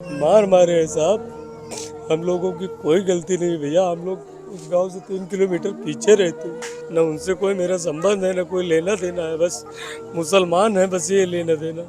मार मारे हैं साहब। हम लोगों की कोई गलती नहीं भैया, हम लोग उस गांव से 3 किलोमीटर पीछे रहते हैं। न उनसे कोई मेरा संबंध है, न कोई लेना देना है, बस मुसलमान है, बस ये लेना देना।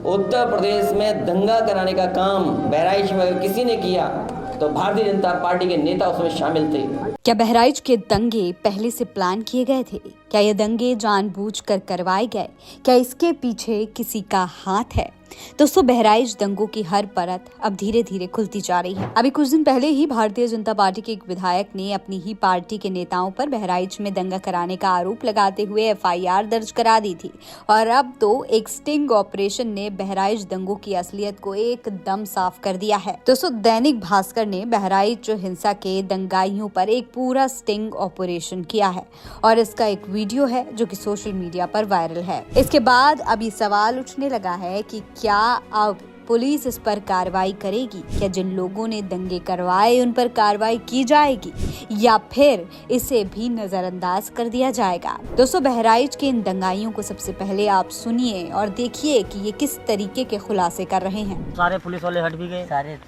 उत्तर प्रदेश में दंगा कराने का काम बहराइच में अगर किसी ने किया तो भारतीय जनता पार्टी के नेता उसमें शामिल थे। क्या बहराइच के दंगे पहले से प्लान किए गए थे? क्या ये दंगे जानबूझकर करवाए गए? क्या इसके पीछे किसी का हाथ है? दोस्तों, बहराइच दंगों की हर परत अब धीरे धीरे खुलती जा रही है। अभी कुछ दिन पहले ही भारतीय जनता पार्टी के एक विधायक ने अपनी ही पार्टी के नेताओं पर बहराइच में दंगा कराने का आरोप लगाते हुए एफआईआर दर्ज करा दी थी और अब तो एक स्टिंग ऑपरेशन ने बहराइच दंगों की असलियत को एकदम साफ कर दिया है। दोस्तों, दैनिक भास्कर ने बहराइच हिंसा के दंगाइयों पर एक पूरा स्टिंग ऑपरेशन किया है और इसका एक वीडियो है जो कि सोशल मीडिया पर वायरल है। इसके बाद अब ये सवाल उठने लगा है कि क्या अब पुलिस इस पर कार्रवाई करेगी? क्या जिन लोगों ने दंगे करवाए उन पर कार्रवाई की जाएगी या फिर इसे भी नजरअंदाज कर दिया जाएगा? दोस्तों, बहराइच के इन दंगाइयों को सबसे पहले आप सुनिए और देखिए कि ये किस तरीके के खुलासे कर रहे हैं। सारे पुलिस वाले हट भी गए, सारे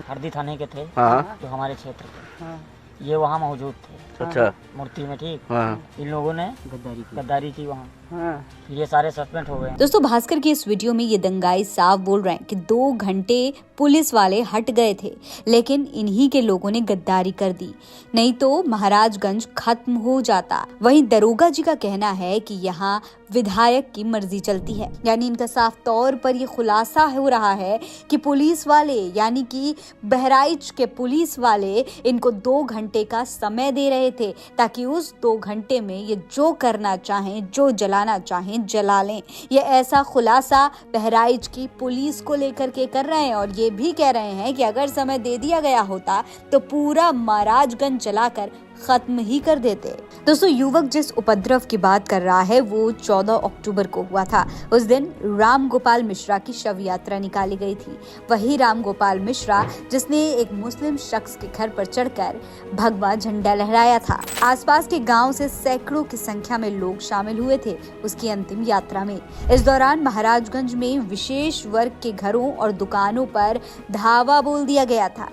हरदी थाने के थे जो हमारे क्षेत्र के, ये वहाँ मौजूद थे। अच्छा, मूर्ति में, ठीक। हाँ। इन लोगों ने गद्दारी की वहाँ। ये सारे सस्पेंड हो गए। दोस्तों, भास्कर की इस वीडियो में ये दंगाई साफ बोल रहे हैं कि 2 घंटे पुलिस वाले हट गए थे, लेकिन इन्हीं के लोगों ने गद्दारी कर दी, नहीं तो महाराजगंज खत्म हो जाता। वहीं दरोगा जी का कहना है कि यहाँ विधायक की मर्जी चलती है। यानी इनका साफ तौर पर ये खुलासा हो रहा है कि पुलिस वाले यानी कि बहराइच के पुलिस वाले इनको 2 घंटे का समय दे रहे थे ताकि उस 2 घंटे में ये जो करना चाहें, जो जलाना चाहें जला लें। ये ऐसा खुलासा बहराइच की पुलिस को लेकर के कर रहे हैं और ये भी कह रहे हैं कि अगर समय दे दिया गया होता तो पूरा महाराजगंज जलाकर खत्म ही कर देते। दोस्तों, युवक जिस उपद्रव की बात कर रहा है वो 14 अक्टूबर को हुआ था। उस दिन राम गोपाल मिश्रा की शव यात्रा निकाली गई थी। वही राम गोपाल मिश्रा जिसने एक मुस्लिम शख्स के घर पर चढ़कर भगवा झंडा लहराया था। आसपास के गांव से सैकड़ों की संख्या में लोग शामिल हुए थे उसकी अंतिम यात्रा में। इस दौरान महाराजगंज में विशेष वर्ग के घरों और दुकानों पर धावा बोल दिया गया था।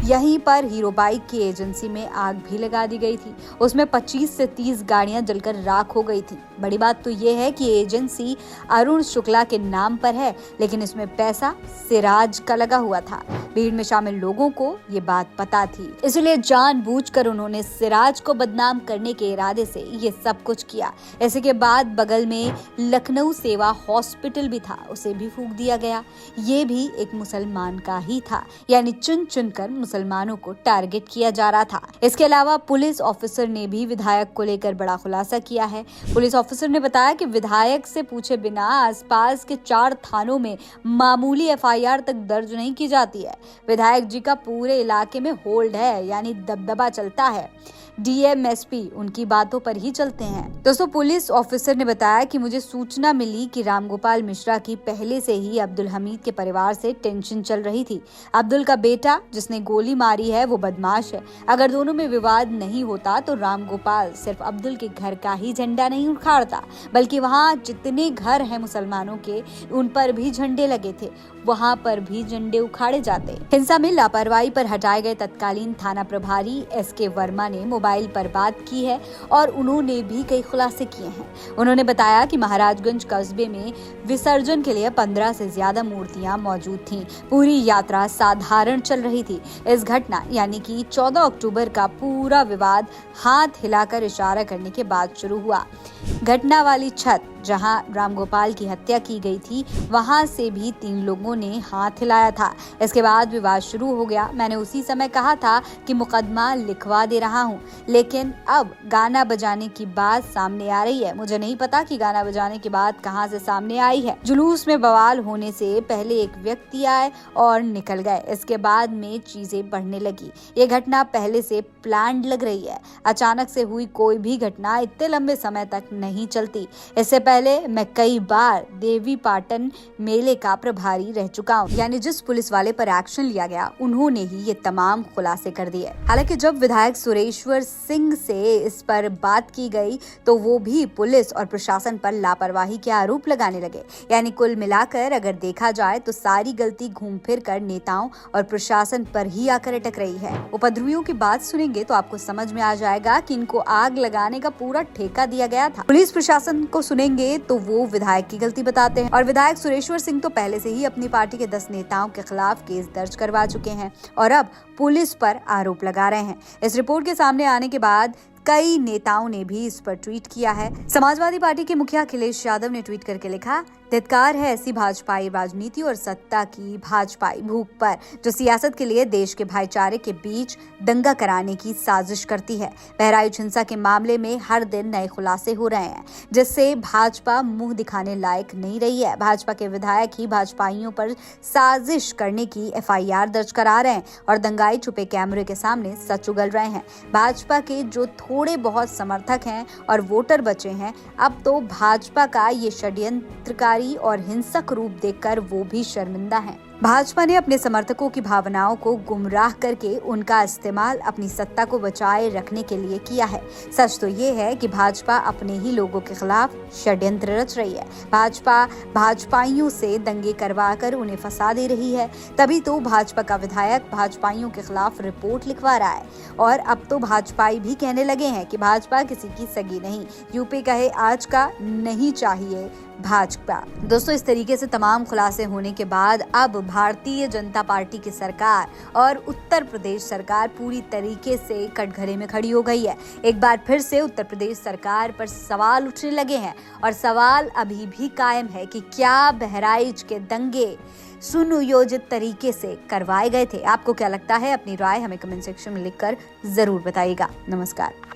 यहीं पर हीरो बाइक की एजेंसी में आग भी लगा दी गई थी। उसमें 25 से 30 गाड़ियां जलकर राख हो गई थी। बड़ी बात तो ये है कि एजेंसी अरुण शुक्ला के नाम पर है, लेकिन इसमें पैसा सिराज का लगा हुआ था। भीड़ में शामिल लोगों को ये बात पता थी, इसलिए जानबूझकर उन्होंने सिराज को बदनाम करने के इरादे से ये सब कुछ किया। ऐसे के बाद बगल में लखनऊ सेवा हॉस्पिटल भी था, उसे भी फूंक दिया गया। ये भी एक मुसलमान का ही था, यानी चुन चुनकर मुसलमानों को टारगेट किया जा रहा था। इसके अलावा पुलिस ऑफिसर ने भी विधायक को लेकर बड़ा खुलासा किया है। पुलिस ऑफिसर ने बताया कि विधायक से पूछे बिना आसपास के 4 थानों में मामूली एफआईआर तक दर्ज नहीं की जाती है। विधायक जी का पूरे इलाके में होल्ड है, यानी दबदबा चलता है। डीएम एसपी उनकी बातों पर ही चलते हैं। दोस्तों, पुलिस ऑफिसर ने बताया कि मुझे सूचना मिली कि रामगोपाल मिश्रा की पहले से ही अब्दुल हमीद के परिवार से टेंशन चल रही थी। अब्दुल का बेटा जिसने गोली मारी है वो बदमाश है। अगर दोनों में विवाद नहीं होता तो रामगोपाल सिर्फ अब्दुल के घर का ही झंडा नहीं उखाड़ता, बल्कि वहाँ जितने घर हैं मुसलमानों के उन पर भी झंडे लगे थे, वहाँ पर भी झंडे उखाड़े जाते। हिंसा में लापरवाही पर हटाए गए तत्कालीन थाना प्रभारी एसके वर्मा ने मोबाइल पर बात की है और उन्होंने भी कई खुलासे किए हैं। उन्होंने बताया कि महाराजगंज कस्बे में विसर्जन के लिए 15 से ज्यादा मूर्तियां मौजूद थीं। पूरी यात्रा साधारण चल रही थी। इस घटना यानी कि 14 अक्टूबर का पूरा विवाद हाथ हिलाकर इशारा करने के बाद शुरू हुआ। घटना वाली छत जहां रामगोपाल की हत्या की गई थी वहां से भी 3 लोगों ने हाथ हिलाया था। इसके बाद विवाद शुरू हो गया। मैंने उसी समय कहा था कि मुकदमा लिखवा दे रहा हूं, लेकिन अब गाना बजाने की बात सामने आ रही है। मुझे नहीं पता कि गाना बजाने की बात कहां से सामने आई है। जुलूस में बवाल होने से पहले एक व्यक्ति आए और निकल गए। इसके बाद में चीजें बढ़ने लगी। ये घटना पहले से प्लान्ड लग रही है। अचानक से हुई कोई भी घटना इतने लंबे समय तक नहीं चलती। इससे पहले पहले मैं कई बार देवी पाटन मेले का प्रभारी रह चुका हूँ। यानी जिस पुलिस वाले पर एक्शन लिया गया उन्होंने ही ये तमाम खुलासे कर दिए। हालांकि जब विधायक सुरेश्वर सिंह से इस पर बात की गई तो वो भी पुलिस और प्रशासन पर लापरवाही के आरोप लगाने लगे। यानी कुल मिलाकर अगर देखा जाए तो सारी गलती घूम फिर कर नेताओं और प्रशासन पर ही आकर अटक रही है। उपद्रवियों की बात सुनेंगे तो आपको समझ में आ जाएगा कि इनको आग लगाने का पूरा ठेका दिया गया था। पुलिस प्रशासन को सुनेंगे तो वो विधायक की गलती बताते हैं और विधायक सुरेश्वर सिंह तो पहले से ही अपनी पार्टी के 10 नेताओं के खिलाफ केस दर्ज करवा चुके हैं और अब पुलिस पर आरोप लगा रहे हैं। इस रिपोर्ट के सामने आने के बाद कई नेताओं ने भी इस पर ट्वीट किया है। समाजवादी पार्टी के मुखिया अखिलेश यादव ने ट्वीट करके लिखा, धिक्कार है ऐसी भाजपाई राजनीति और सत्ता की भाजपाई भूख पर, जो सियासत के लिए देश के भाईचारे के बीच दंगा कराने की साजिश करती है। बहराइच हिंसा के मामले में हर दिन नए खुलासे हो रहे हैं, जिससे भाजपा मुंह दिखाने लायक नहीं रही है। भाजपा के विधायक ही भाजपाइयों पर साजिश करने की FIR दर्ज करा रहे हैं और दंगाई छुपे कैमरे के सामने सच उगल रहे हैं। भाजपा के जो थोड़े बहुत समर्थक हैं और वोटर बचे हैं, अब तो भाजपा का ये षड्यंत्रकारी और हिंसक रूप देखकर वो भी शर्मिंदा हैं। भाजपा ने अपने समर्थकों की भावनाओं को गुमराह करके उनका इस्तेमाल अपनी सत्ता को बचाए रखने के लिए किया है। सच तो ये है कि भाजपा अपने ही लोगों के खिलाफ षड्यंत्र रच रही है। भाजपा भाजपाइयों से दंगे करवाकर उन्हें फंसा दे रही है। तभी तो भाजपा का विधायक भाजपाइयों के खिलाफ रिपोर्ट लिखवा रहा है और अब तो भाजपाई भी कहने लगे हैं कि भाजपा किसी की सगी नहीं। यूपी कहे आज का नहीं चाहिए भाजपा। दोस्तों, इस तरीके से तमाम खुलासे होने के बाद अब भारतीय जनता पार्टी की सरकार और उत्तर प्रदेश सरकार पूरी तरीके से कटघरे में खड़ी हो गई है। एक बार फिर से उत्तर प्रदेश सरकार पर सवाल उठने लगे हैं और सवाल अभी भी कायम है कि क्या बहराइच के दंगे सुनियोजित तरीके से करवाए गए थे। आपको क्या लगता है? अपनी राय हमें कमेंट सेक्शन में लिखकर जरूर बताइएगा। नमस्कार।